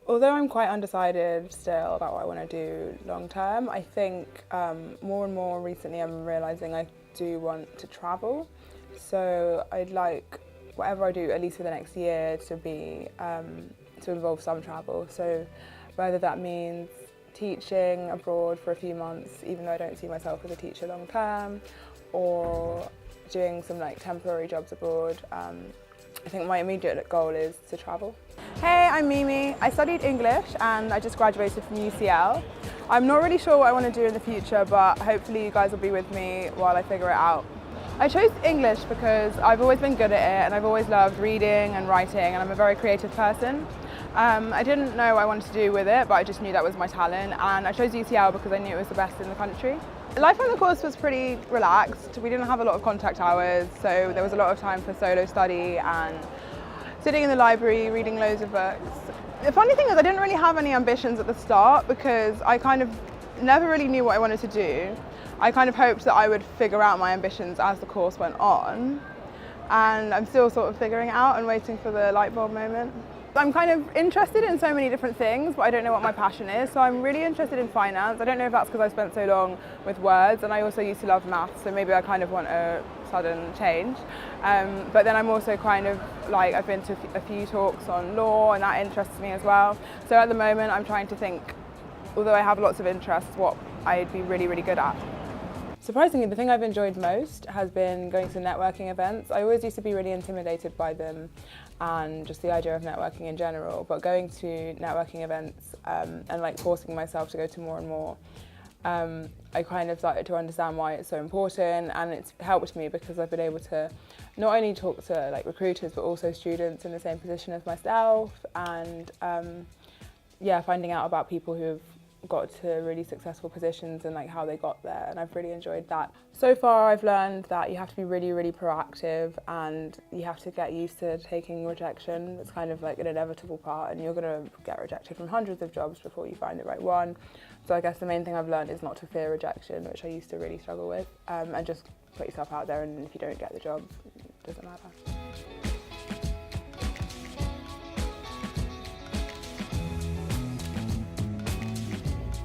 Although I'm quite undecided still about what I want to do long term, I think more and more recently I'm realising I do want to travel. So I'd like whatever I do, at least for the next year, to be to involve some travel. So whether that means teaching abroad for a few months, even though I don't see myself as a teacher long term, or doing some like temporary jobs abroad. I think my immediate goal is to travel. Hey, I'm Mimi. I studied English and I just graduated from UCL. I'm not really sure what I want to do in the future, but hopefully you guys will be with me while I figure it out. I chose English because I've always been good at it and I've always loved reading and writing, and I'm a very creative person. I didn't know what I wanted to do with it, but I just knew that was my talent, and I chose UCL because I knew it was the best in the country. Life on the course was pretty relaxed. We didn't have a lot of contact hours, so there was a lot of time for solo study and sitting in the library, reading loads of books. The funny thing is I didn't really have any ambitions at the start because I kind of never really knew what I wanted to do. I kind of hoped that I would figure out my ambitions as the course went on, and I'm still sort of figuring it out and waiting for the light bulb moment. I'm kind of interested in so many different things, but I don't know what my passion is. So I'm really interested in finance. I don't know if that's because I spent so long with words, and I also used to love maths, so maybe I kind of want a sudden change. But then I'm also kind of like, I've been to a few talks on law, and that interests me as well. So at the moment I'm trying to think, although I have lots of interests, what I'd be really, really good at. Surprisingly, the thing I've enjoyed most has been going to networking events. I always used to be really intimidated by them and just the idea of networking in general, but going to networking events and like forcing myself to go to more and more, I kind of started to understand why it's so important, and it's helped me because I've been able to not only talk to like recruiters but also students in the same position as myself, and yeah, finding out about people who've got to really successful positions and like how they got there, and I've really enjoyed that. So far I've learned that you have to be really, really proactive, and you have to get used to taking rejection. It's kind of like an inevitable part, and you're going to get rejected from hundreds of jobs before you find the right one. So I guess the main thing I've learned is not to fear rejection, which I used to really struggle with, and just put yourself out there, and if you don't get the job, it doesn't matter.